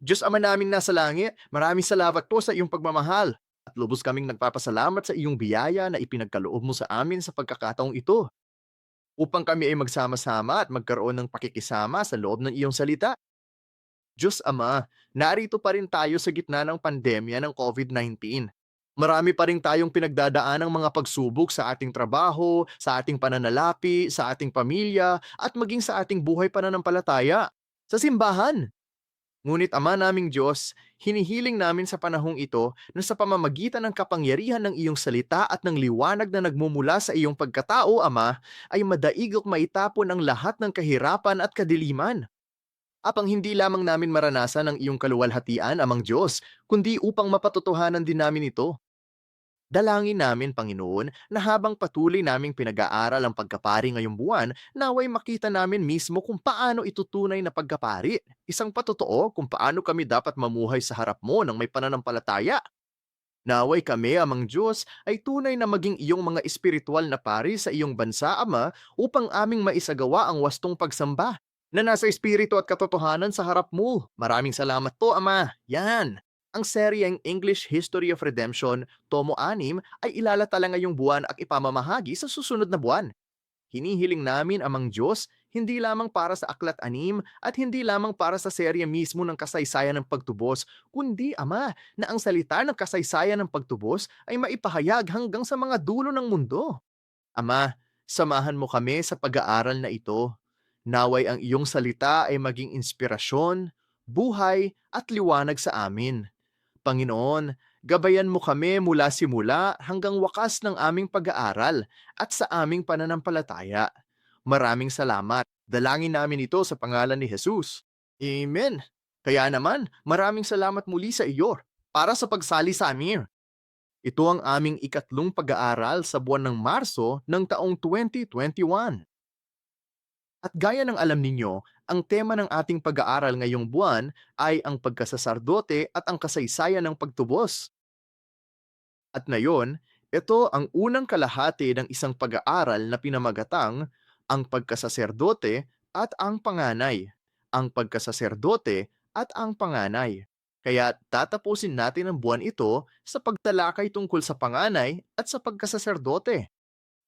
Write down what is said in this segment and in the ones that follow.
Diyos Ama naming nasa langit, maraming salamat po sa iyong pagmamahal. At lubos kaming nagpapasalamat sa iyong biyaya na ipinagkaloob mo sa amin sa pagkakataong ito upang kami ay magsama-sama at magkaroon ng pakikisama sa loob ng iyong salita. Diyos Ama, narito pa rin tayo sa gitna ng pandemya ng COVID-19. Marami pa rin tayong pinagdadaan ng mga pagsubok sa ating trabaho, sa ating pananalapi, sa ating pamilya, at maging sa ating buhay pananampalataya. Sa simbahan, ngunit Ama naming Diyos, hinihiling namin sa panahong ito na sa pamamagitan ng kapangyarihan ng iyong salita at ng liwanag na nagmumula sa iyong pagkatao, Ama, ay madaig at maitapon ang lahat ng kahirapan at kadiliman. Apang hindi lamang namin maranasan ang iyong kaluwalhatian, Amang Diyos, kundi upang mapatotohanan din namin ito. Dalangin namin, Panginoon, na habang patuloy naming pinag-aaral ang pagkapari ngayong buwan, naway makita namin mismo kung paano itutunay na pagkapari. Isang patotoo kung paano kami dapat mamuhay sa harap mo ng may pananampalataya. Naway kami, Amang Diyos, ay tunay na maging iyong mga espiritual na pari sa iyong bansa, Ama, upang aming maisagawa ang wastong pagsamba na nasa espiritu at katotohanan sa harap mo. Maraming salamat po, Ama. Yan. Ang seryeng English History of Redemption, Tomo 6, ay ilalatala ngayong buwan at ipamamahagi sa susunod na buwan. Hinihiling namin, Amang Diyos, hindi lamang para sa aklat-anim at hindi lamang para sa serye mismo ng kasaysayan ng pagtubos, kundi, Ama, na ang salita ng kasaysayan ng pagtubos ay maipahayag hanggang sa mga dulo ng mundo. Ama, samahan mo kami sa pag-aaral na ito. Naway ang iyong salita ay maging inspirasyon, buhay at liwanag sa amin. Panginoon, gabayan mo kami mula simula hanggang wakas ng aming pag-aaral at sa aming pananampalataya. Maraming salamat. Dalangin namin ito sa pangalan ni Jesus. Amen. Kaya naman, maraming salamat muli sa iyo para sa pagsali sa amin. Ito ang aming ikatlong pag-aaral sa buwan ng Marso ng taong 2021. At gaya ng alam ninyo, ang tema ng ating pag-aaral ngayong buwan ay ang pagkasasardote at ang kasaysayan ng pagtubos. At ngayon, ito ang unang kalahati ng isang pag-aaral na pinamagatang ang pagkasaserdote at ang panganay. Ang pagkasaserdote at ang panganay. Kaya tatapusin natin ang buwan ito sa pagtalakay tungkol sa panganay at sa pagkasaserdote.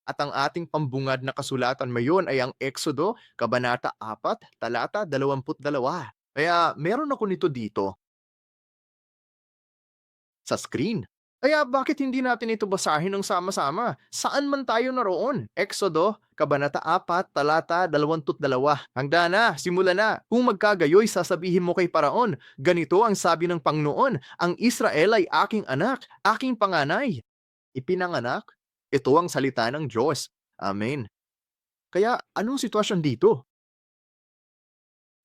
At ang ating pambungad na kasulatan mayon ay ang Exodo, Kabanata 4, talata 22. Kaya meron ako nito dito sa screen. Kaya bakit hindi natin ito basahin ng sama-sama? Saan man tayo naroon? Exodo, Kabanata 4, talata 22. Hangda na, simula na. Kung magkagayoy, sasabihin mo kay Paraon, ganito ang sabi ng Panginoon, ang Israel ay aking anak, aking panganay. Ipinanganak? Ito ang salita ng Diyos. Amen. Kaya anong sitwasyon dito?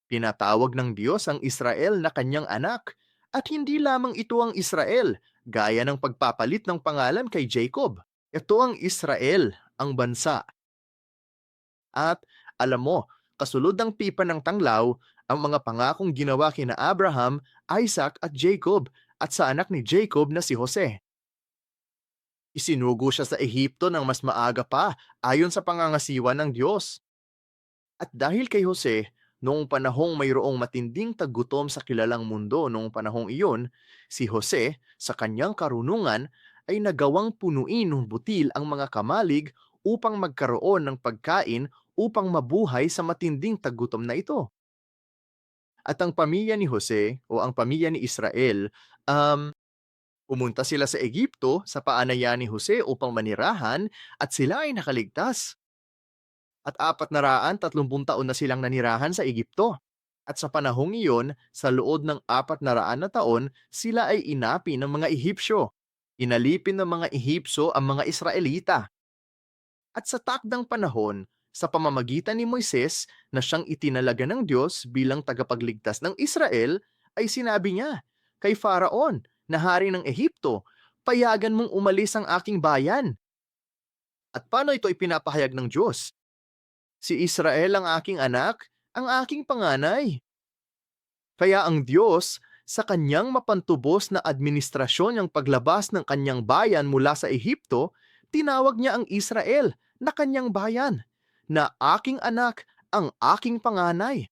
Pinatawag ng Diyos ang Israel na kanyang anak. At hindi lamang ito ang Israel, gaya ng pagpapalit ng pangalan kay Jacob. Ito ang Israel, ang bansa. At alam mo, kasulod ng pipa ng tanglaw, ang mga pangakong ginawa kina Abraham, Isaac at Jacob at sa anak ni Jacob na si Jose. Isinugo siya sa Ehipto ng mas maaga pa ayon sa pangangasiwa ng Diyos. At dahil kay Jose, noong panahong mayroong matinding taggutom sa kilalang mundo noong panahong iyon, si Jose, sa kanyang karunungan, ay nagawang punuin ng butil ang mga kamalig upang magkaroon ng pagkain upang mabuhay sa matinding taggutom na ito. At ang pamilya ni Jose o ang pamilya ni Israel, pumunta sila sa Ehipto sa paanayan ni Jose upang manirahan at sila ay nakaligtas. At 430 taon na silang nanirahan sa Ehipto. At sa panahong iyon, sa loob ng 400 na taon, sila ay inapi ng mga Ehipsyo. Inalipin ng mga Ehipsyo ang mga Israelita. At sa takdang panahon, sa pamamagitan ni Moises na siyang itinalaga ng Diyos bilang tagapagligtas ng Israel, ay sinabi niya kay Faraon na hari ng Ehipto, payagan mong umalis ang aking bayan. At paano ito ipinapahayag ng Diyos? Si Israel ang aking anak, ang aking panganay. Kaya ang Diyos, sa kanyang mapantubos na administrasyon ng paglabas ng kanyang bayan mula sa Ehipto, tinawag niya ang Israel na kanyang bayan, na aking anak, ang aking panganay.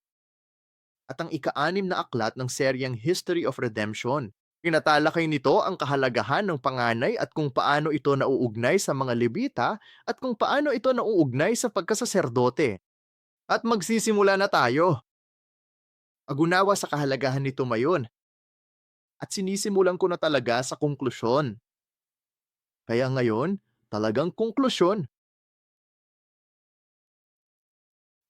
at ang ika-6 na aklat ng seryeng History of Redemption. Tinatalakay nito ang kahalagahan ng panganay at kung paano ito nauugnay sa mga Levita at kung paano ito nauugnay sa pagkasaserdote. At magsisimula na tayo. Agunawa sa kahalagahan nito mayon at sinisimulan ko na talaga sa konklusyon. Kaya ngayon, talagang konklusyon.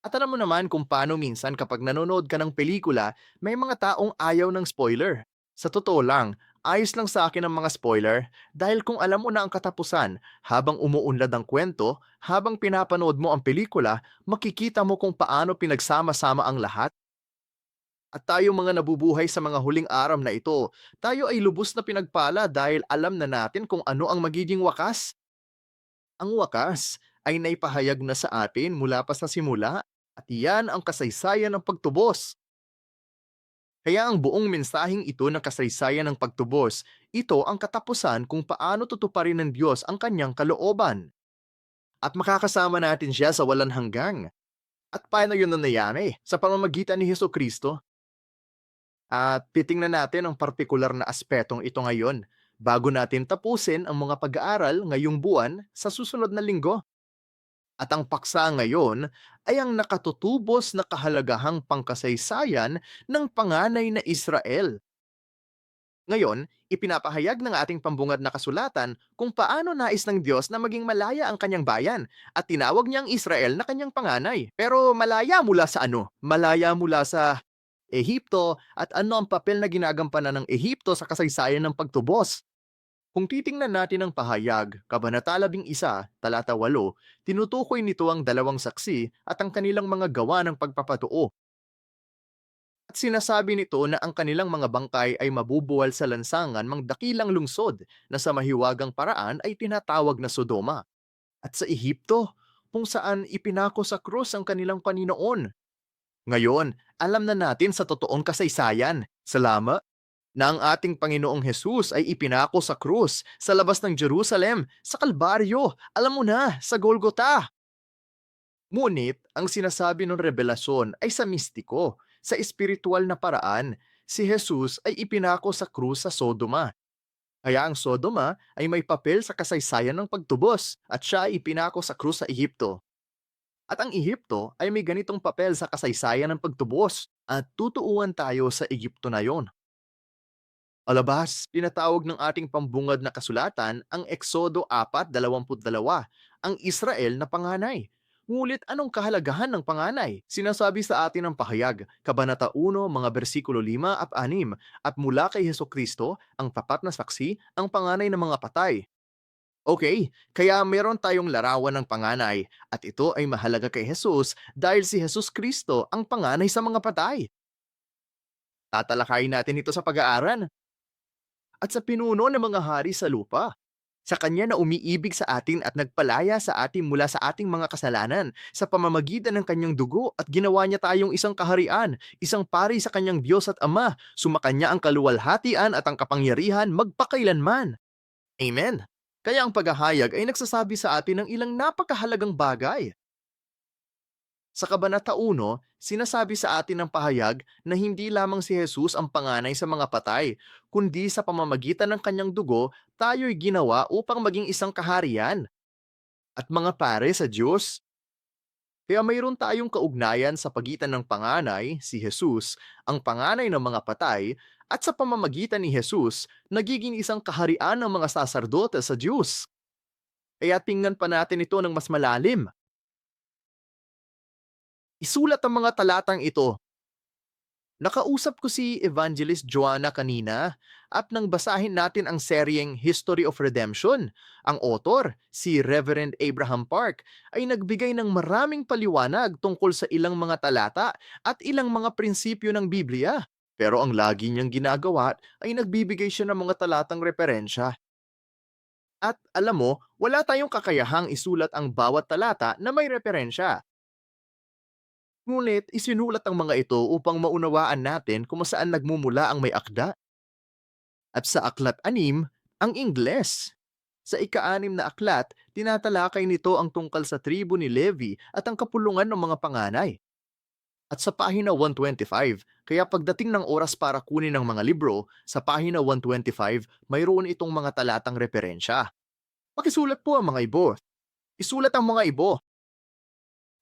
At alam mo naman kung paano minsan kapag nanonood ka ng pelikula, may mga taong ayaw ng spoiler. Sa totoo lang, ayos lang sa akin ang mga spoiler dahil kung alam mo na ang katapusan, habang umuunlad ang kwento, habang pinapanood mo ang pelikula, makikita mo kung paano pinagsama-sama ang lahat. At tayo mga nabubuhay sa mga huling araw na ito, tayo ay lubos na pinagpala dahil alam na natin kung ano ang magiging wakas. Ang wakas ay naipahayag na sa atin mula pa sa simula at iyan ang kasaysayan ng pagtubos. Kaya ang buong mensaheng ito ng kasaysayan ng pagtubos, ito ang katapusan kung paano tutuparin ng Diyos ang kanyang kalooban. At makakasama natin siya sa walang hanggang. At paano yun nangyayari? Sa pamamagitan ni Hesus Kristo. At titingnan natin ang partikular na aspetong ito ngayon bago natin tapusin ang mga pag-aaral ngayong buwan sa susunod na linggo. At ang paksa ngayon ay ang nakatutubos na kahalagahang pangkasaysayan ng panganay na Israel. Ngayon, ipinapahayag ng ating pambungad na kasulatan kung paano nais ng Diyos na maging malaya ang kanyang bayan at tinawag niyang Israel na kanyang panganay. Pero malaya mula sa ano? Malaya mula sa Ehipto at ano ang papel na ginagampanan ng Ehipto sa kasaysayan ng pagtubos. Kung titingnan natin ang pahayag, Kabanata 11, talata 8, tinutukoy nito ang dalawang saksi at ang kanilang mga gawa ng pagpapatuo. At sinasabi nito na ang kanilang mga bangkay ay mabubuwal sa lansangan mang dakilang lungsod na sa mahiwagang paraan ay tinatawag na Sodoma. At sa Ehipto, kung saan ipinako sa krus ang kanilang Paninoon. Ngayon, alam na natin sa totoong kasaysayan, salamat, na ang ating Panginoong Hesus ay ipinako sa krus sa labas ng Jerusalem, sa Kalbaryo, alam mo na, sa Golgota. Ngunit, ang sinasabi ng revelasyon ay sa mistiko, sa espiritual na paraan, si Jesus ay ipinako sa krus sa Sodoma. Kaya ang Sodoma ay may papel sa kasaysayan ng pagtubos at siya ay ipinako sa krus sa Ehipto. At ang Ehipto ay may ganitong papel sa kasaysayan ng pagtubos at tutuuan tayo sa Ehipto na yon. Alabas, pinatawag ng ating pambungad na kasulatan ang Eksodo 4:22, ang Israel na panganay. Ngulit anong kahalagahan ng panganay? Sinasabi sa atin ng pahayag, Kabanata 1, mga bersikulo 5 at 6, at mula kay Hesus Kristo, ang tapat na saksi, ang panganay ng mga patay. Okay, kaya meron tayong larawan ng panganay at ito ay mahalaga kay Jesus dahil si Hesus Kristo ang panganay sa mga patay. Tatalakayin natin ito sa pag-aaral at sa pinuno ng mga hari sa lupa. Sa kanya na umiibig sa atin at nagpalaya sa atin mula sa ating mga kasalanan sa pamamagitan ng kanyang dugo at ginawa niya tayong isang kaharian, isang pari sa kanyang Diyos at Ama, sumakanya ang kaluwalhatian at ang kapangyarihan magpakailanman. Amen. Kaya ang paghahayag ay nagsasabi sa atin ng ilang napakahalagang bagay. Sa Kabanata 1, sinasabi sa atin ng pahayag na hindi lamang si Jesus ang panganay sa mga patay, kundi sa pamamagitan ng kanyang dugo, tayo'y ginawa upang maging isang kaharian at mga pare sa Diyos. Kaya mayroon tayong kaugnayan sa pagitan ng panganay, si Jesus, ang panganay ng mga patay, at sa pamamagitan ni Jesus, nagiging isang kaharian ng mga saserdote sa Diyos. Kaya tingnan pa natin ito ng mas malalim. Isulat ang mga talatang ito. Nakausap ko si Evangelist Joanna kanina at nang basahin natin ang seryeng History of Redemption, ang author, si Reverend Abraham Park, ay nagbigay ng maraming paliwanag tungkol sa ilang mga talata at ilang mga prinsipyo ng Biblia. Pero ang lagi niyang ginagawa ay nagbibigay siya ng mga talatang referensya. At alam mo, wala tayong kakayahang isulat ang bawat talata na may referensya. Ngunit isinulat ang mga ito upang maunawaan natin kung saan nagmumula ang may akda. At sa aklat 6, ang Ingles. Sa ika-6 na aklat, tinatalakay nito ang tungkal sa tribo ni Levi at ang kapulungan ng mga panganay. at sa pahina 125. Kaya pagdating ng oras para kunin ang mga libro, sa pahina 125, mayroon itong mga talatang referensya. Pakisulat po ang mga ibo. Isulat ang mga ibo.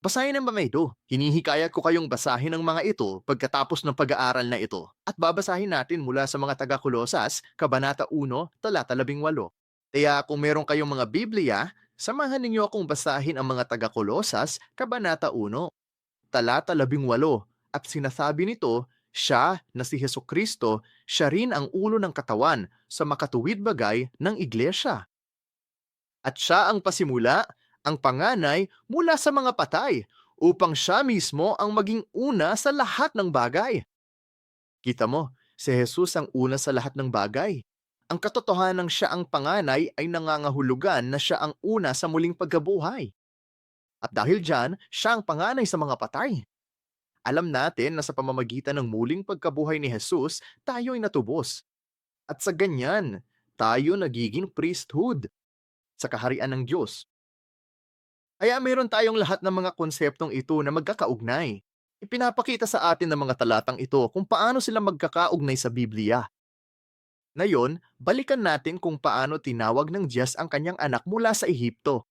Basahin ang mga ito. Hinihikayat ko kayong basahin ang mga ito pagkatapos ng pag-aaral na ito. At babasahin natin mula sa mga taga-Kolosas, Kabanata 1, talata 18. Kaya kung meron kayong mga Biblia, samahan ninyo akong basahin ang mga taga-Kolosas, Kabanata 1, talata 18. At sinasabi nito, siya na si Hesus Kristo, siya rin ang ulo ng katawan sa makatuwid bagay ng iglesia. At siya ang pasimula, ang panganay mula sa mga patay, upang siya mismo ang maging una sa lahat ng bagay. Kita mo, si Jesus ang una sa lahat ng bagay. Ang katotohanan ng siya ang panganay ay nangangahulugan na siya ang una sa muling pagkabuhay. At dahil dyan, siya ang panganay sa mga patay. Alam natin na sa pamamagitan ng muling pagkabuhay ni Jesus, tayo ay natubos. At sa ganyan, tayo nagiging priesthood sa kaharian ng Diyos. Kaya meron tayong lahat ng mga konseptong ito na magkakaugnay. Ipinapakita sa atin ng mga talatang ito kung paano sila magkakaugnay sa Biblia. Ngayon, balikan natin kung paano tinawag ng Diyos ang kanyang anak mula sa Ehipto.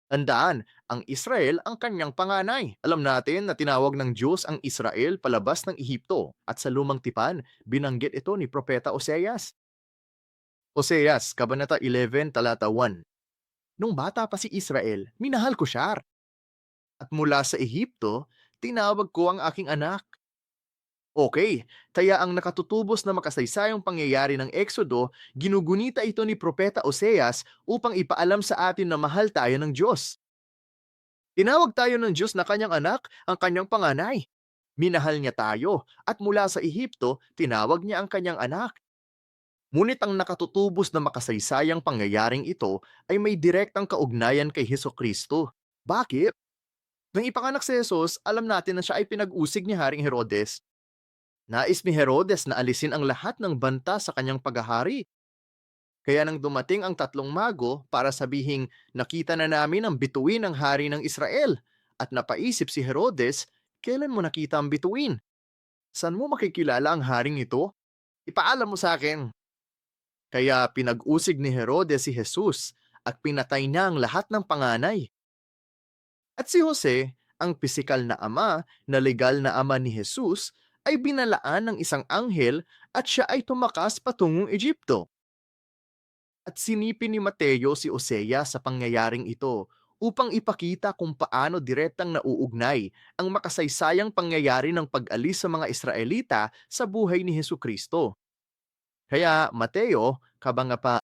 Tandaan, ang Israel ang kanyang panganay. Alam natin na tinawag ng Diyos ang Israel palabas ng Ehipto at sa Lumang Tipan, binanggit ito ni Propeta Oseas. Oseas, Kabanata 11, talata 1. Nung bata pa si Israel, minahal ko siya. At mula sa Ehipto, tinawag ko ang aking anak. Okay, kaya ang nakatutubos na makasaysayang pangyayari ng Eksodo, ginugunita ito ni Propeta Oseas upang ipaalam sa atin na mahal tayo ng Diyos. Tinawag tayo ng Diyos na kanyang anak, ang kanyang panganay. Minahal niya tayo, at mula sa Ehipto, tinawag niya ang kanyang anak. Ngunit ang nakatutubos na makasaysayang pangyayaring ito ay may direktang kaugnayan kay Hesus Kristo. Bakit? Nang ipanganak si Jesus, alam natin na siya ay pinag-usig ni Haring Herodes. Nais ni Herodes na alisin ang lahat ng banta sa kanyang paghahari. Kaya nang dumating ang tatlong mago para sabihing nakita na namin ang bituin ng hari ng Israel, at napaisip si Herodes, kailan mo nakita ang bituin? Saan mo makikilala ang haring ito? Ipaalam mo sa akin. Kaya pinag-usig ni Herodes si Jesus at pinatay niya ang lahat ng panganay. At si Jose, ang pisikal na ama na legal na ama ni Jesus, ay binalaan ng isang anghel at siya ay tumakas patungong Egypto. At sinipin ni Mateo si Osea sa pangyayaring ito upang ipakita kung paano direktang nauugnay ang makasaysayang pangyayari ng pag-alis sa mga Israelita sa buhay ni Hesus Kristo. Kaya Mateo, kabangapa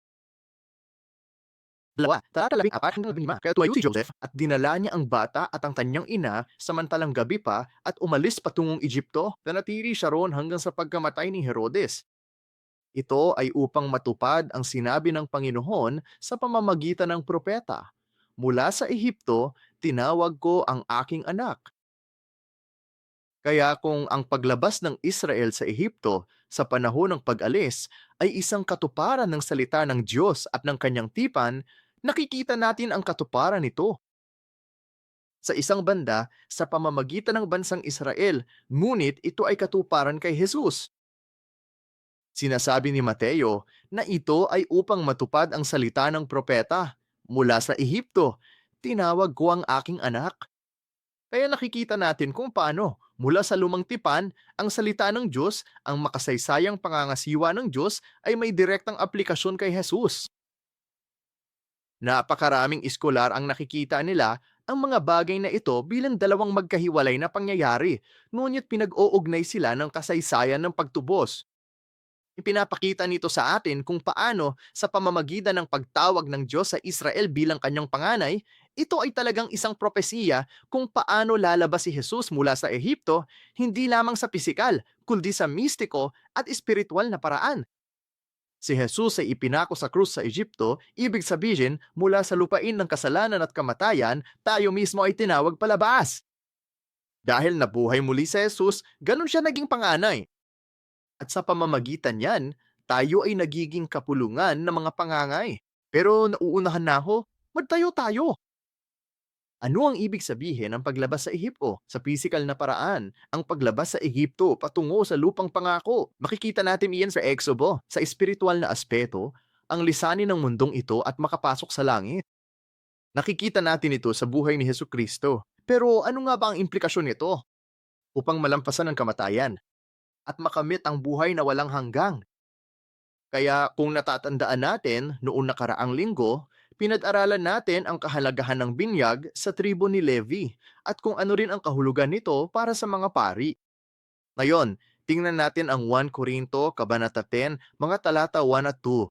2:4-5. Kaya tumayo si Joseph at dinala niya ang bata at ang kanyang ina samantalang gabi pa at umalis patungong Egypto. Nanatili siya roon hanggang sa pagkamatay ni Herodes. Ito ay upang matupad ang sinabi ng Panginoon sa pamamagitan ng propeta. Mula sa Ehipto, tinawag ko ang aking anak. Kaya kung ang paglabas ng Israel sa Ehipto sa panahon ng pag-alis ay isang katuparan ng salita ng Diyos at ng kanyang tipan, nakikita natin ang katuparan nito. Sa isang banda, sa pamamagitan ng bansang Israel, ngunit ito ay katuparan kay Jesus. Sinasabi ni Mateo na ito ay upang matupad ang salita ng propeta. Mula sa Ehipto, tinawag ko ang aking anak. Kaya nakikita natin kung paano, mula sa lumang tipan, ang salita ng Diyos, ang makasaysayang pangangasiwa ng Diyos ay may direktang aplikasyon kay Jesus. Napakaraming iskolar ang nakikita nila ang mga bagay na ito bilang dalawang magkahiwalay na pangyayari, ngunit pinag-uugnay sila ng kasaysayan ng pagtubos. Ipinapakita nito sa atin kung paano sa pamamagitan ng pagtawag ng Diyos sa Israel bilang kanyang panganay, ito ay talagang isang propesiya kung paano lalabas si Jesus mula sa Ehipto, hindi lamang sa pisikal, kundi sa mistiko at espiritual na paraan. Si Jesus ay ipinako sa krus sa Ehipto, ibig sabihin mula sa lupain ng kasalanan at kamatayan, tayo mismo ay tinawag palabas. Dahil nabuhay muli si Jesus, ganun siya naging panganay. At sa pamamagitan niyan, tayo ay nagiging kapulungan ng mga pangangay. Pero nauunahan na ako, magtayo tayo. Ano ang ibig sabihin ng paglabas sa Ehipto? Sa pisikal na paraan, ang paglabas sa Ehipto patungo sa lupang pangako. Makikita natin iyan sa Exodo. Sa espiritual na aspeto, ang lisanin ng mundong ito at makapasok sa langit. Nakikita natin ito sa buhay ni Hesus Kristo. Pero ano nga ba ang implikasyon nito? Upang malampasan ang kamatayan at makamit ang buhay na walang hanggang. Kaya kung natatandaan natin noong nakaraang linggo, pinag-aralan natin ang kahalagahan ng binyag sa tribo ni Levi at kung ano rin ang kahulugan nito para sa mga pari. Ngayon, tingnan natin ang 1 Korinto, Kabanata 10, mga talata 1 at 2.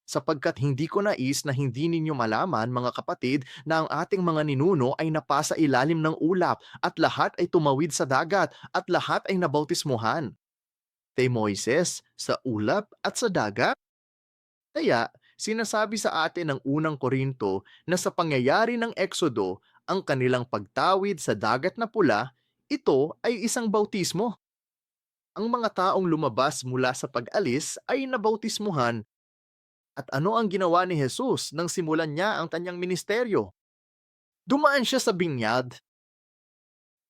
Sapagkat hindi ko nais na hindi ninyo malaman, mga kapatid, na ang ating mga ninuno ay napasa ilalim ng ulap at lahat ay tumawid sa dagat at lahat ay nabautismuhan. Kay Moises, sa ulap at sa dagat. Kaya, sinasabi sa atin ng unang Korinto na sa pangyayari ng Exodo, ang kanilang pagtawid sa dagat na pula, ito ay isang bautismo. Ang mga taong lumabas mula sa pag-alis ay nabautismuhan. At ano ang ginawa ni Jesus nang simulan niya ang kanyang ministeryo? Dumaan siya sa binyag.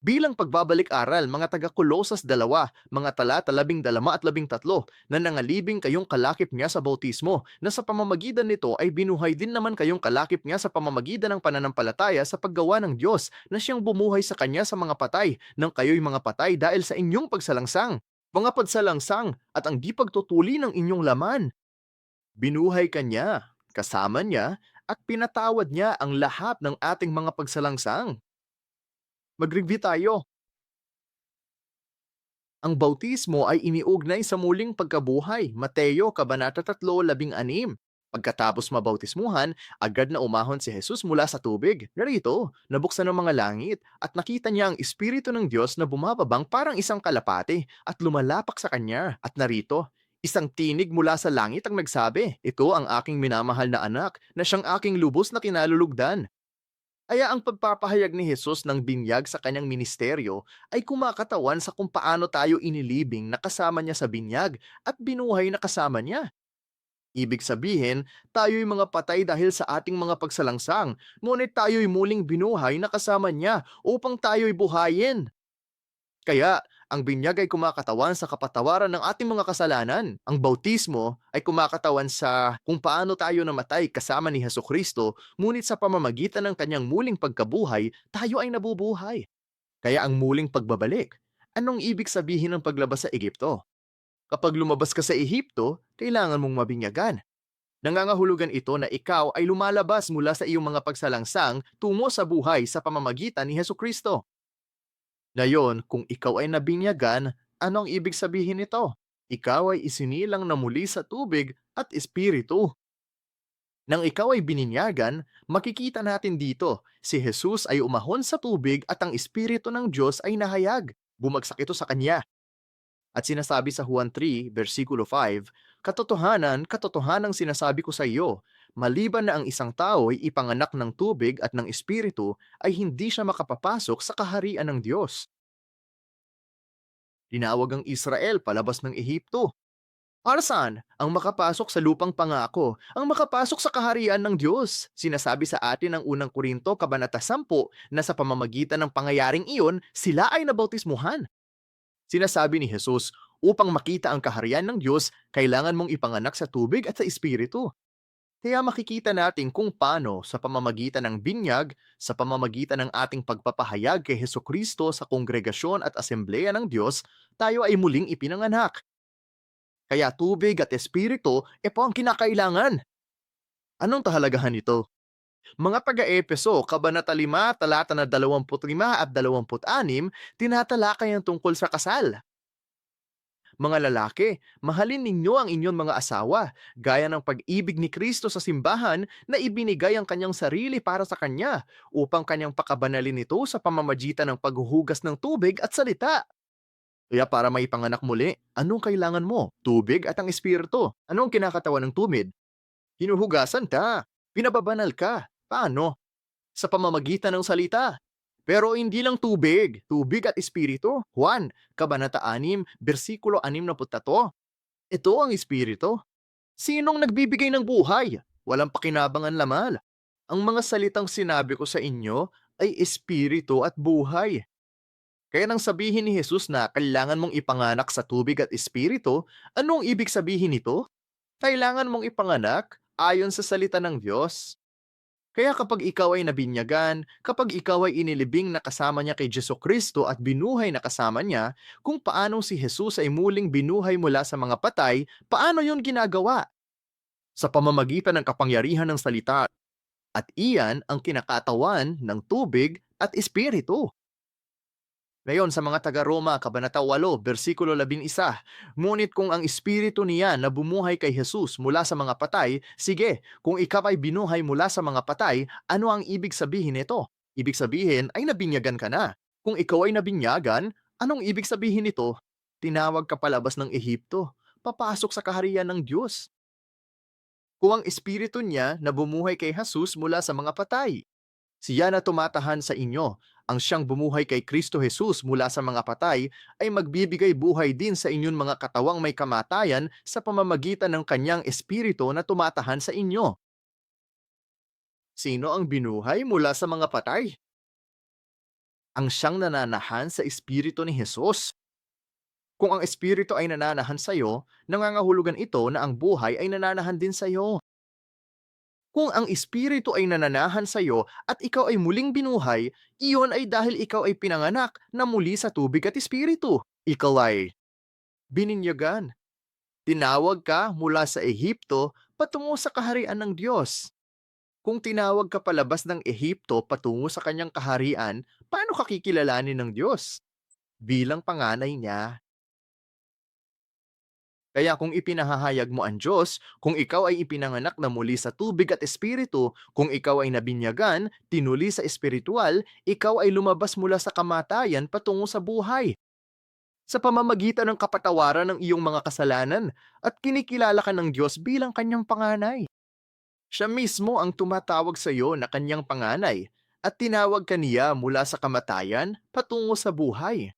Bilang pagbabalik-aral, mga taga-Kolosas 2, mga talata 12 at 13, na nangalibing kayong kalakip niya sa bautismo, na sa pamamagitan nito ay binuhay din naman kayong kalakip niya sa pamamagitan ng pananampalataya sa paggawa ng Diyos, na siyang bumuhay sa kanya sa mga patay, nang kayo'y mga patay dahil sa inyong pagsalangsang, mga pagsalangsang at ang di pagtutuli ng inyong laman. Binuhay kanya, kasama niya, at pinatawad niya ang lahat ng ating mga pagsalangsang. Mag-review tayo. Ang bautismo ay iniugnay sa muling pagkabuhay, Mateo Kabanata 3:16. Pagkatapos mabautismuhan, agad na umahon si Jesus mula sa tubig. Narito, nabuksan ang mga langit at nakita niya ang Espiritu ng Diyos na bumababang parang isang kalapate at lumalapak sa kanya. At narito, isang tinig mula sa langit ang nagsabi, "Ito ang aking minamahal na anak na siyang aking lubos na kinalulugdan." Kaya ang pagpapahayag ni Jesus ng binyag sa kanyang ministeryo ay kumakatawan sa kung paano tayo inilibing na kasama niya sa binyag at binuhay na kasama niya. Ibig sabihin, tayo'y mga patay dahil sa ating mga pagsalangsang, ngunit tayo'y muling binuhay na kasama niya upang tayo'y buhayin. Kaya, ang binyag ay kumakatawan sa kapatawaran ng ating mga kasalanan. Ang bautismo ay kumakatawan sa kung paano tayo namatay kasama ni Hesukristo, ngunit sa pamamagitan ng kanyang muling pagkabuhay, tayo ay nabubuhay. Kaya ang muling pagbabalik. Anong ibig sabihin ng paglabas sa Ehipto? Kapag lumabas ka sa Ehipto, kailangan mong mabinyagan. Nangangahulugan ito na ikaw ay lumalabas mula sa iyong mga pagsalangsang tungo sa buhay sa pamamagitan ni Hesukristo. Ngayon, kung ikaw ay nabinyagan, anong ibig sabihin nito? Ikaw ay isinilang na muli sa tubig at espiritu. Nang ikaw ay bininyagan, makikita natin dito, si Jesus ay umahon sa tubig at ang espiritu ng Diyos ay nahayag. Bumagsak ito sa kanya. At sinasabi sa Juan 3, versikulo 5, "Katotohanan, katotohanang sinasabi ko sa iyo, maliban na ang isang tao ay ipanganak ng tubig at ng espiritu, ay hindi siya makapapasok sa kaharian ng Diyos." Tinawag ang Israel palabas ng Ehipto. Para saan? Ang makapasok sa lupang pangako, ang makapasok sa kaharian ng Diyos. Sinasabi sa atin ng unang Korinto, Kabanata 10, na sa pamamagitan ng pangyayaring iyon, sila ay nabautismuhan. Sinasabi ni Jesus, upang makita ang kaharian ng Diyos, kailangan mong ipanganak sa tubig at sa espiritu. Kaya makikita natin kung paano sa pamamagitan ng binyag, sa pamamagitan ng ating pagpapahayag kay Hesukristo sa kongregasyon at asembleya ng Diyos, tayo ay muling ipinanganak. Kaya tubig at espiritu po ang kinakailangan. Anong kahalagahan nito? Mga taga-Epeso, Kabanata 5, talata na 25 at 26, tinatalakay ang tungkol sa kasal. Mga lalaki, mahalin ninyo ang inyong mga asawa, gaya ng pag-ibig ni Kristo sa simbahan na ibinigay ang kanyang sarili para sa kanya, upang kanyang pakabanalin ito sa pamamagitan ng paghuhugas ng tubig at salita. Kaya para maipanganak muli, anong kailangan mo? Tubig at ang espiritu. Anong kinakatawan ng tumid? Hinuhugasan ka. Pinababanal ka. Paano? Sa pamamagitan ng salita. Pero hindi lang tubig, tubig at espiritu. Juan, Kabanata 6, versikulo 63. Ito ang espiritu. Sinong nagbibigay ng buhay? Walang pakinabang ang lamal. Ang mga salitang sinabi ko sa inyo ay espiritu at buhay. Kaya nang sabihin ni Jesus na kailangan mong ipanganak sa tubig at espiritu, anong ibig sabihin nito? Kailangan mong ipanganak ayon sa salita ng Diyos. Kaya kapag ikaw ay nabinyagan, kapag ikaw ay inilibing na kasama niya kay Jesu Kristo at binuhay na kasama niya, kung paanong si Jesus ay muling binuhay mula sa mga patay, paano yun ginagawa? Sa pamamagitan ng kapangyarihan ng salita, at iyan ang kinakatawan ng tubig at espiritu. Ngayon sa mga taga-Roma, Kabanata 8, versikulo 11, ngunit kung ang espiritu niya na bumuhay kay Jesus mula sa mga patay, sige, kung ikaw ay binuhay mula sa mga patay, ano ang ibig sabihin nito? Ibig sabihin ay nabinyagan ka na. Kung ikaw ay nabinyagan, anong ibig sabihin nito? Tinawag ka palabas ng Ehipto, papasok sa kaharian ng Diyos. Kung ang espiritu niya na bumuhay kay Jesus mula sa mga patay, siya na tumatahan sa inyo, ang siyang bumuhay kay Kristo Jesus mula sa mga patay, ay magbibigay buhay din sa inyong mga katawang may kamatayan sa pamamagitan ng kanyang espiritu na tumatahan sa inyo. Sino ang binuhay mula sa mga patay? Ang siyang nananahan sa espiritu ni Jesus. Kung ang espiritu ay nananahan sa iyo, nangangahulugan ito na ang buhay ay nananahan din sa iyo. Kung ang espiritu ay nananahan sa iyo at ikaw ay muling binuhay, iyon ay dahil ikaw ay pinanganak na muli sa tubig at espiritu. Ikaw ay bininyagan. Tinawag ka mula sa Ehipto patungo sa kaharian ng Diyos. Kung tinawag ka palabas ng Ehipto patungo sa kanyang kaharian, paano ka kikilalanin ng Diyos? Bilang panganay niya. Kaya kung ipinahahayag mo ang Diyos, kung ikaw ay ipinanganak na muli sa tubig at espiritu, kung ikaw ay nabinyagan, tinuli sa espiritual, ikaw ay lumabas mula sa kamatayan patungo sa buhay. Sa pamamagitan ng kapatawaran ng iyong mga kasalanan at kinikilala ka ng Diyos bilang kanyang panganay. Siya mismo ang tumatawag sa iyo na kanyang panganay at tinawag ka niya mula sa kamatayan patungo sa buhay.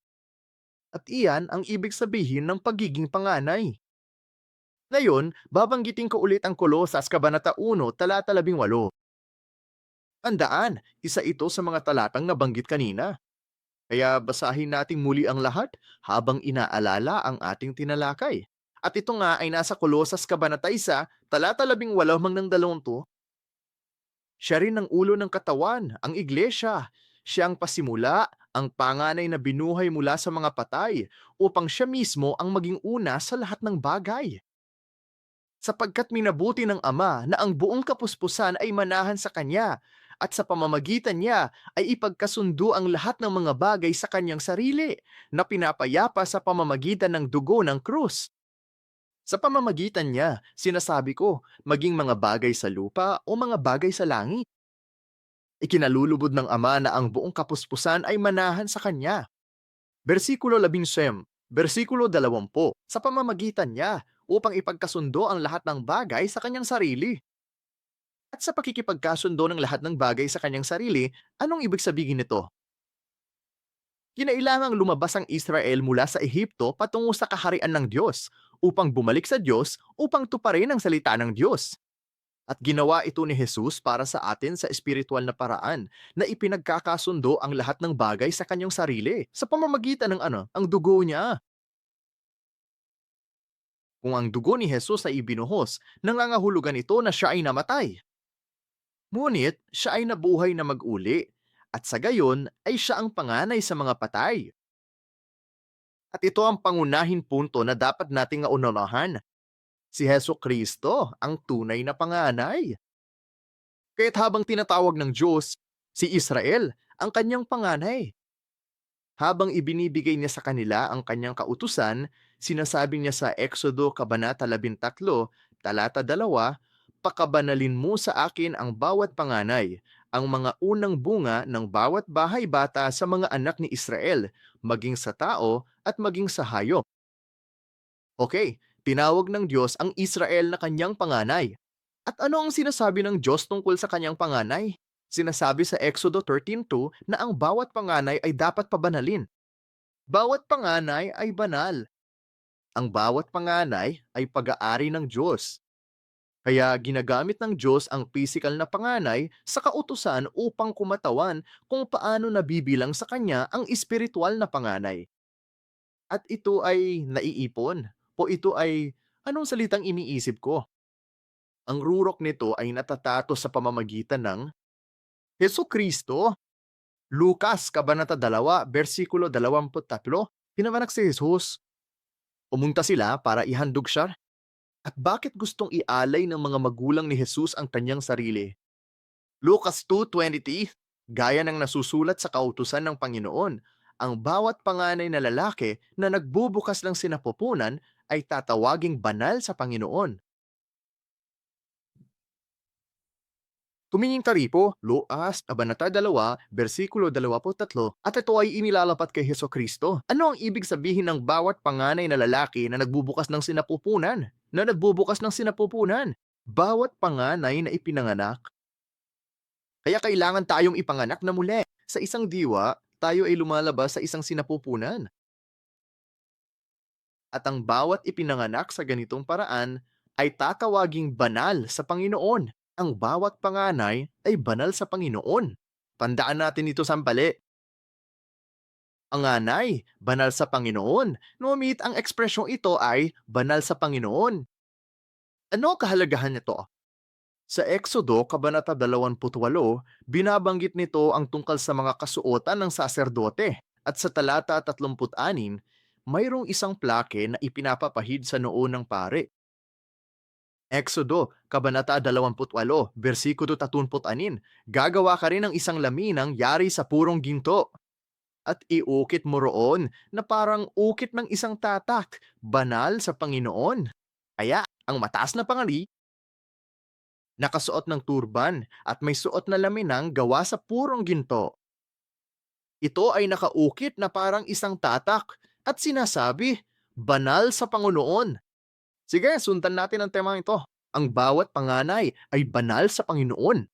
At iyan ang ibig sabihin ng pagiging panganay. Ngayon, babanggitin ko ulit ang Kolosas Kabanata 1, talata 18. Tandaan, isa ito sa mga talatang nabanggit kanina. Kaya basahin nating muli ang lahat habang inaalala ang ating tinalakay. At ito nga ay nasa Kolosas Kabanata 1, talata 18 hanggang 20. Siya rin ang ulo ng katawan, ang iglesia. Siya ang pasimula, ang panganay na binuhay mula sa mga patay, upang siya mismo ang maging una sa lahat ng bagay. Sapagkat minabuti ng Ama na ang buong kapuspusan ay manahan sa Kanya, at sa pamamagitan niya ay ipagkasundo ang lahat ng mga bagay sa Kanyang sarili, na pinapayapa sa pamamagitan ng dugo ng krus. Sa pamamagitan niya, sinasabi ko, maging mga bagay sa lupa o mga bagay sa langit. Ikinalulubod ng Ama na ang buong kapuspusan ay manahan sa Kanya. Versikulo 11, versikulo 20, sa pamamagitan niya upang ipagkasundo ang lahat ng bagay sa kanyang sarili. At sa pakikipagkasundo ng lahat ng bagay sa kanyang sarili, anong ibig sabihin nito? Kinailangang lumabas ang Israel mula sa Ehipto patungo sa kaharian ng Diyos upang bumalik sa Diyos upang tuparin ang salita ng Diyos. At ginawa ito ni Jesus para sa atin sa espiritual na paraan na ipinagkakasundo ang lahat ng bagay sa kanyang sarili sa pamamagitan ng ang dugo niya. Kung ang dugo ni Jesus ay ibinuhos, nangangahulugan ito na siya ay namatay. Ngunit siya ay nabuhay na mag-uli, at sa gayon ay siya ang panganay sa mga patay. At ito ang pangunahin punto na dapat nating unawahan. Si Heso Kristo ang tunay na panganay. Kaya't habang tinatawag ng Diyos si Israel ang kanyang panganay, habang ibinibigay niya sa kanila ang kanyang kautusan, sinasabi niya sa Exodo Kabanata 13, talata 2, "Pakabanalin mo sa akin ang bawat panganay, ang mga unang bunga ng bawat bahay bata sa mga anak ni Israel, maging sa tao at maging sa hayop." Okay, tinawag ng Diyos ang Israel na kanyang panganay. At ano ang sinasabi ng Diyos tungkol sa kanyang panganay? Sinasabi sa Exodo 13:2 na ang bawat panganay ay dapat pabanalin. Bawat panganay ay banal. Ang bawat panganay ay pag-aari ng Diyos. Kaya ginagamit ng Diyos ang pisikal na panganay sa kautusan upang kumatawan kung paano nabibilang sa kanya ang espiritual na panganay. At ito ay naiipon o ito ay anong salitang iniisip ko? Ang rurok nito ay natatato sa pamamagitan ng Heso Kristo. Lucas, Kabanata 2, versikulo 23, pinawanak si Jesus. Pumunta sila para ihandog siya. At bakit gustong ialay ng mga magulang ni Jesus ang kanyang sarili? Lucas 2:20, gaya ng nasusulat sa kautusan ng Panginoon, ang bawat panganay na lalaki na nagbubukas ng sinapupunan ay tatawaging banal sa Panginoon. Tumingin ka ripo, Lucas, Kabanata 2, versikulo 23, at ito ay inilalapat kay Heso Kristo. Ano ang ibig sabihin ng bawat panganay na lalaki na nagbubukas ng sinapupunan? Bawat panganay na ipinanganak. Kaya kailangan tayong ipanganak na muli. Sa isang diwa, tayo ay lumalabas sa isang sinapupunan. At ang bawat ipinanganak sa ganitong paraan ay tatawaging banal sa Panginoon. Ang bawat panganay ay banal sa Panginoon. Tandaan natin ito sampali. Ang anay, banal sa Panginoon. Numit ang ekspresyong ito ay banal sa Panginoon. Ano kahalagahan nito? Sa Exodo, Kabanata 28, binabanggit nito ang tungkol sa mga kasuotan ng saserdote. At sa talata 36, mayroong isang plake na ipinapapahid sa noo ng pare. Exodo, Kabanata 28, versikulo 36, gagawa ka rin ng isang laminang yari sa purong ginto. At iukit mo roon na parang ukit ng isang tatak, banal sa Panginoon. Kaya, ang mataas na pangari, nakasuot ng turban at may suot na laminang gawa sa purong ginto. Ito ay nakaukit na parang isang tatak at sinasabi, banal sa Panginoon. Sige, sundan natin ang temang ito. Ang bawat panganay ay banal sa Panginoon.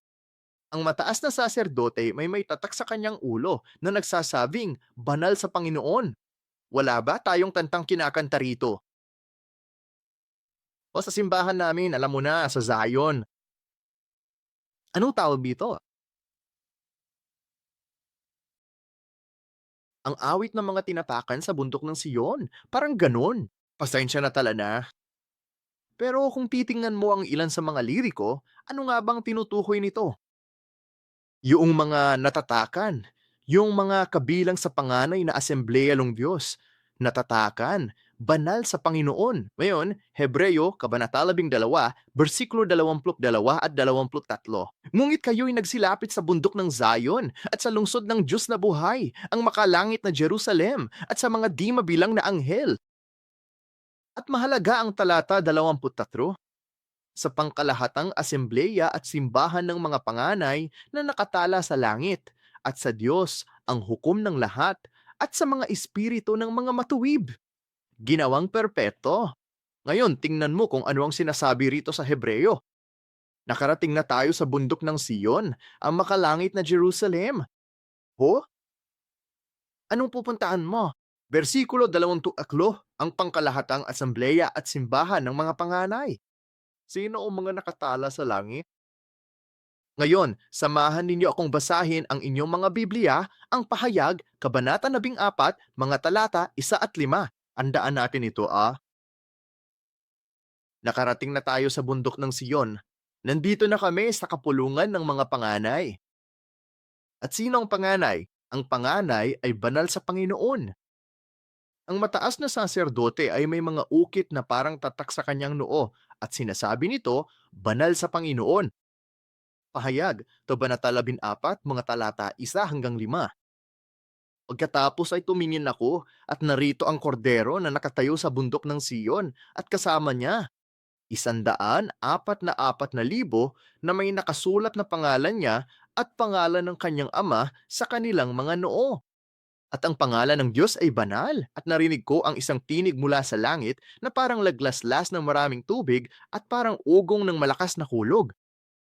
Ang mataas na saserdote may tatak sa kanyang ulo na nagsasabing, banal sa Panginoon. Wala ba tayong kantang kinakanta rito? O sa simbahan namin, alam mo na, sa Zion. Anong tawag dito? Ang awit ng mga tinatakan sa bundok ng Siyon. Parang ganun. Pasensya na tala na. Pero kung titingnan mo ang ilan sa mga liriko, ano nga bang tinutukoy nito? Yung mga natatakan, yung mga kabilang sa panganay na asembleya ng Diyos, natatakan, banal sa Panginoon. Ngayon, Hebreo, Kabanata 12, versikulo 22 at 23. Ngunit kayo'y nagsilapit sa bundok ng Zion at sa lungsod ng Diyos na buhay, ang makalangit na Jerusalem at sa mga di mabilang na anghel. At mahalaga ang talata 23, sa pangkalahatang asembleya at simbahan ng mga panganay na nakatala sa langit, at sa Diyos ang hukom ng lahat, at sa mga espiritu ng mga matuwid. Ginawang perpeto. Ngayon, tingnan mo kung ano ang sinasabi rito sa Hebreo. Nakarating na tayo sa bundok ng Siyon, ang makalangit na Jerusalem. Ho? Anong pupuntaan mo? Versikulo 22, ang pangkalahatang asambleya at simbahan ng mga panganay. Sino ang mga nakatala sa langit? Ngayon, samahan ninyo akong basahin ang inyong mga Biblia, ang pahayag, Kabanata 14, mga talata 1 at 5. Andaan natin ito Nakarating na tayo sa bundok ng Siyon. Nandito na kami sa kapulungan ng mga panganay. At sino ang panganay? Ang panganay ay banal sa Panginoon. Ang mataas na saserdote ay may mga ukit na parang tatak sa kanyang noo at sinasabi nito, banal sa Panginoon. Pahayag, Kabanata 14, mga talata 1 hanggang 5. Pagkatapos ay tumingin ako at narito ang kordero na nakatayo sa bundok ng Siyon at kasama niya 144,000 na may nakasulat na pangalan niya at pangalan ng kanyang ama sa kanilang mga noo. At ang pangalan ng Diyos ay banal at narinig ko ang isang tinig mula sa langit na parang laglaslas ng maraming tubig at parang ugong ng malakas na kulog.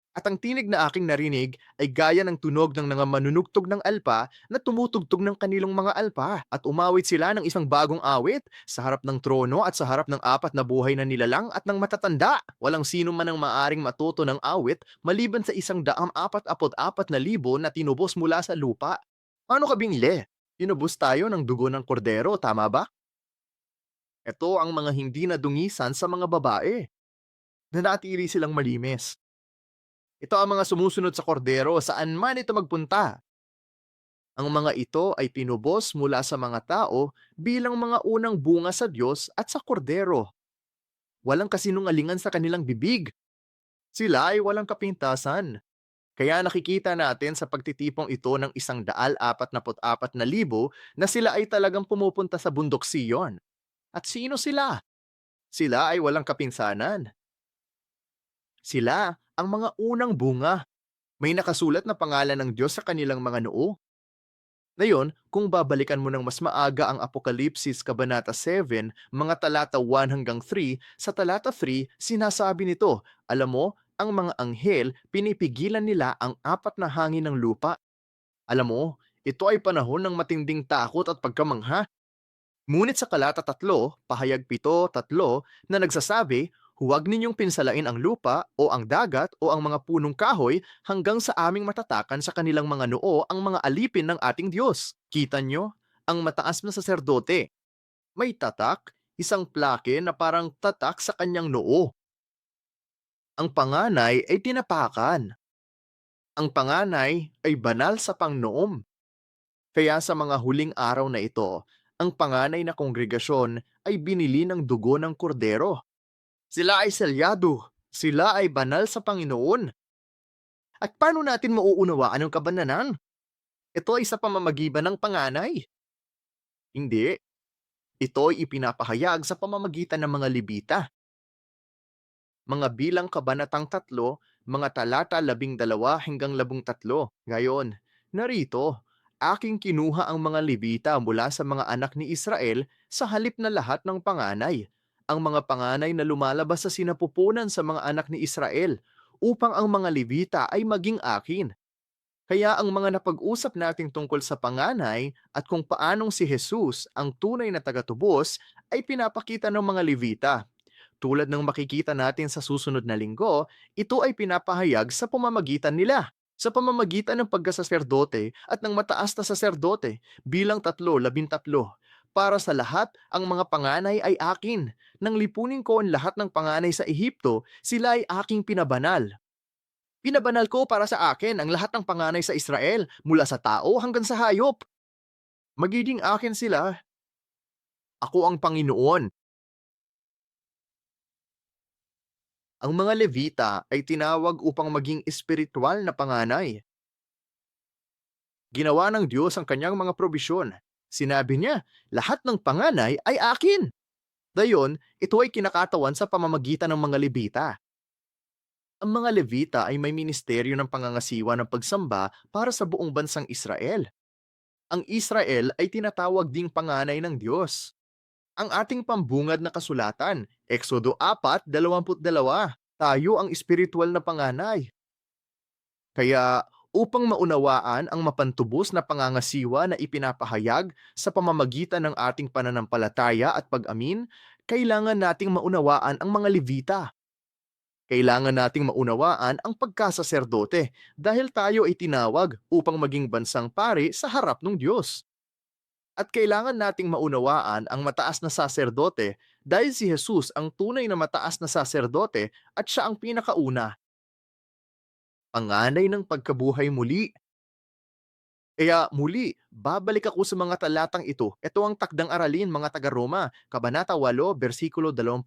At ang tinig na aking narinig ay gaya ng tunog ng mga manunugtog ng alpa na tumutugtog ng kanilang mga alpa. At umawit sila ng isang bagong awit sa harap ng trono at sa harap ng apat na buhay na nilalang at ng matatanda. Walang sino man ang maaring matuto ng awit maliban sa 144,000 na tinubos mula sa lupa. Paano ka binili? Tinubos tayo ng dugo ng kordero, tama ba? Ito ang mga hindi nadungisan sa mga babae. Nanatili silang malimis. Ito ang mga sumusunod sa kordero saan man ito magpunta. Ang mga ito ay tinubos mula sa mga tao bilang mga unang bunga sa Diyos at sa kordero. Walang kasinungalingan sa kanilang bibig. Sila ay walang kapintasan. Kaya nakikita natin sa pagtitipong ito ng 144,000 na sila ay talagang pumupunta sa bundok Siyon. At sino sila? Sila ay walang kapinsanan. Sila ang mga unang bunga. May nakasulat na pangalan ng Diyos sa kanilang mga noo. Ngayon, kung babalikan mo ng mas maaga ang Apokalipsis Kabanata 7, mga talata 1 hanggang 3, sa talata 3, sinasabi nito, alam mo, ang mga anghel, pinipigilan nila ang apat na hangin ng lupa. Alam mo, ito ay panahon ng matinding takot at pagkamangha. Ngunit sa talata 3, pahayag 7:3 na nagsasabi, huwag ninyong pinsalain ang lupa o ang dagat o ang mga punong kahoy hanggang sa aming matatakan sa kanilang mga noo ang mga alipin ng ating Diyos. Kita nyo? Ang mataas na saserdote. May tatak, isang plake na parang tatak sa kanyang noo. Ang panganay ay tinapakan. Ang panganay ay banal sa pangnoom. Kaya sa mga huling araw na ito, ang panganay na kongregasyon ay binili ng dugo ng kordero. Sila ay selyado. Sila ay banal sa Panginoon. At paano natin mauunawaan ang kabananan? Ito ay sa pamamagitan ng panganay. Hindi. Ito ay ipinapahayag sa pamamagitan ng mga Levita. Mga bilang kabanatang 3, mga talata 12 hanggang 13. Ngayon, narito, aking kinuha ang mga Levita mula sa mga anak ni Israel sa halip na lahat ng panganay. Ang mga panganay na lumalabas sa sinapupunan sa mga anak ni Israel upang ang mga Levita ay maging akin. Kaya ang mga napag-usap natin tungkol sa panganay at kung paanong si Jesus ang tunay na tagatubos ay pinapakita ng mga Levita. Tulad ng makikita natin sa susunod na linggo, ito ay pinapahayag sa pamamagitan nila. Sa pamamagitan ng pagkasaserdote at ng mataas na saserdote bilang 3:13. Para sa lahat, ang mga panganay ay akin. Nang lipunin ko ang lahat ng panganay sa Ehipto, sila ay aking pinabanal. Pinabanal ko para sa akin ang lahat ng panganay sa Israel, mula sa tao hanggang sa hayop. Magiging akin sila. Ako ang Panginoon. Ang mga Levita ay tinawag upang maging espiritual na panganay. Ginawa ng Diyos ang kanyang mga probisyon. Sinabi niya, lahat ng panganay ay akin. Dayon, ito ay kinakatawan sa pamamagitan ng mga Levita. Ang mga Levita ay may ministeryo ng pangangasiwa ng pagsamba para sa buong bansang Israel. Ang Israel ay tinatawag ding panganay ng Diyos. Ang ating pambungad na kasulatan, Exodo 4:22, tayo ang espiritual na panganay. Kaya upang maunawaan ang mapantubos na pangangasiwa na ipinapahayag sa pamamagitan ng ating pananampalataya at pag-amin, kailangan nating maunawaan ang mga Levita. Kailangan nating maunawaan ang pagkasaserdote dahil tayo ay tinawag upang maging bansang pari sa harap ng Diyos. At kailangan nating maunawaan ang mataas na saserdote dahil si Jesus ang tunay na mataas na saserdote at siya ang pinakauna. Panganay ng pagkabuhay muli. Kaya muli, babalik ako sa mga talatang ito. Ito ang takdang aralin mga taga-Roma, Kabanata 8, versikulo 20,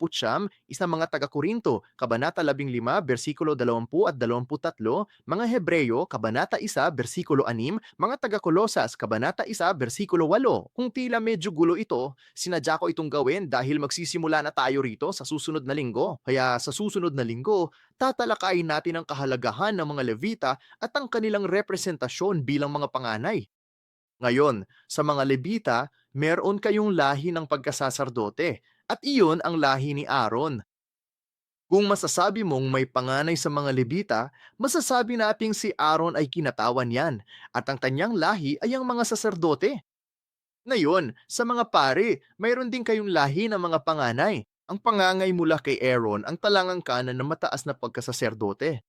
isang mga taga-Korinto, Kabanata 15, versikulo 20 at 23, mga Hebreyo, Kabanata 1, versikulo 6, mga taga-Kolosas, Kabanata 1, versikulo 8. Kung tila medyo gulo ito, sinadya ko itong gawin dahil magsisimula na tayo rito sa susunod na linggo. Kaya sa susunod na linggo, tatalakayin natin ang kahalagahan ng mga Levita at ang kanilang representasyon bilang mga panganay. Ngayon, sa mga Levita, meron kayong lahi ng pagkasasardote at iyon ang lahi ni Aaron. Kung masasabi mong may panganay sa mga Levita, masasabi nating si Aaron ay kinatawan yan at ang kanyang lahi ay ang mga saserdote. Ngayon, sa mga pari, mayroon din kayong lahi ng mga panganay. Ang pangangay mula kay Aaron ang talangang kanan ng mataas na pagkasaserdote.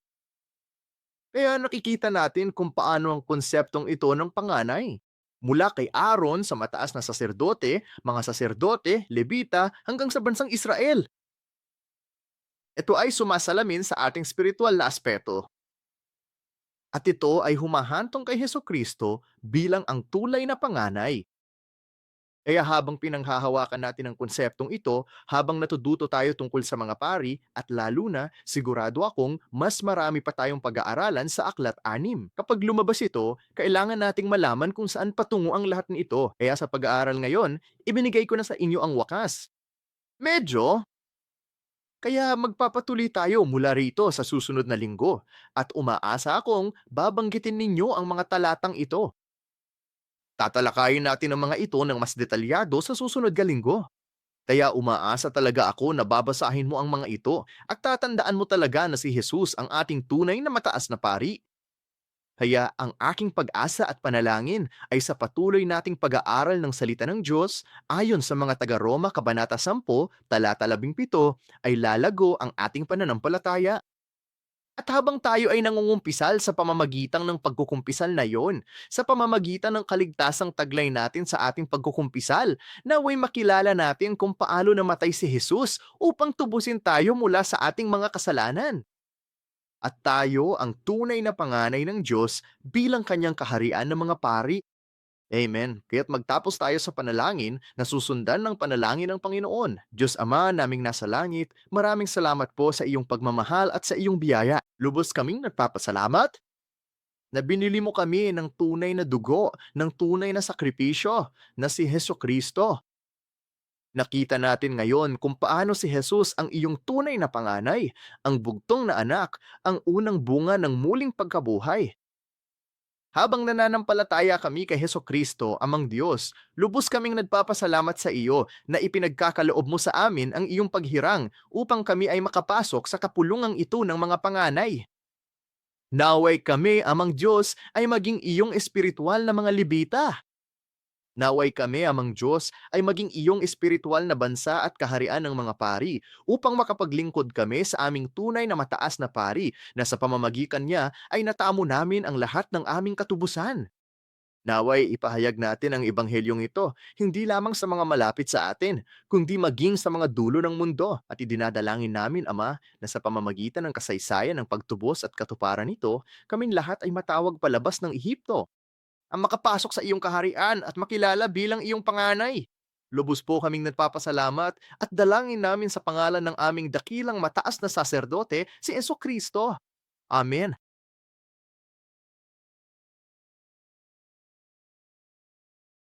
Kaya nakikita natin kung paano ang konseptong ito ng panganay. Mula kay Aaron sa mataas na saserdote, mga saserdote, Levita, hanggang sa bansang Israel. Ito ay sumasalamin sa ating spiritual na aspeto. At ito ay humahantong kay Heso Kristo bilang ang tulay na panganay. Kaya habang pinanghahawakan natin ang konseptong ito, habang natututo tayo tungkol sa mga pari, at lalo na, sigurado akong mas marami pa tayong pag-aaralan sa Aklat 6. Kapag lumabas ito, kailangan nating malaman kung saan patungo ang lahat nito. Kaya sa pag-aaral ngayon, ibinigay ko na sa inyo ang wakas. Medyo, kaya magpapatuloy tayo mula rito sa susunod na linggo at umaasa akong babanggitin ninyo ang mga talatang ito. Tatalakayin natin ang mga ito ng mas detalyado sa susunod na linggo. Kaya umaasa talaga ako na babasahin mo ang mga ito at tatandaan mo talaga na si Jesus ang ating tunay na mataas na pari. Kaya ang aking pag-asa at panalangin ay sa patuloy nating pag-aaral ng salita ng Diyos ayon sa mga taga-Roma Kabanata 10, talata 17, ay lalago ang ating pananampalataya. At habang tayo ay nangungumpisal sa pamamagitan ng pagkukumpisal na yon, sa pamamagitan ng kaligtasang taglay natin sa ating pagkukumpisal, naway makilala natin kung paano namatay si Jesus upang tubusin tayo mula sa ating mga kasalanan. At tayo ang tunay na panganay ng Diyos bilang kanyang kaharian ng mga pari. Amen. Kaya't magtapos tayo sa panalangin na susundan ng panalangin ng Panginoon. Diyos Ama naming nasa langit, maraming salamat po sa iyong pagmamahal at sa iyong biyaya. Lubos kaming nagpapasalamat na binili mo kami ng tunay na dugo, ng tunay na sakripisyo, na si Heso Kristo. Nakita natin ngayon kung paano si Jesus ang iyong tunay na panganay, ang bugtong na anak, ang unang bunga ng muling pagkabuhay. Habang nananampalataya kami kay Heso Kristo, Amang Diyos, lubos kaming nagpapasalamat sa iyo na ipinagkakaloob mo sa amin ang iyong paghirang upang kami ay makapasok sa kapulungang ito ng mga panganay. Naway kami, Amang Diyos, ay maging iyong espiritual na mga libita. Naway kami, Amang Diyos, ay maging iyong espiritual na bansa at kaharian ng mga pari upang makapaglingkod kami sa aming tunay na mataas na pari na sa pamamagitan niya ay natamo namin ang lahat ng aming katubusan. Naway ipahayag natin ang ebanghelyong ito, hindi lamang sa mga malapit sa atin, kundi maging sa mga dulo ng mundo. At idinadalangin namin, Ama, na sa pamamagitan ng kasaysayan ng pagtubos at katuparan nito, kaming lahat ay matawag palabas ng Ehipto, ang makapasok sa iyong kaharian at makilala bilang iyong panganay. Lubos po kaming nagpapasalamat at dalangin namin sa pangalan ng aming dakilang mataas na saserdote, si Kristo. Amen.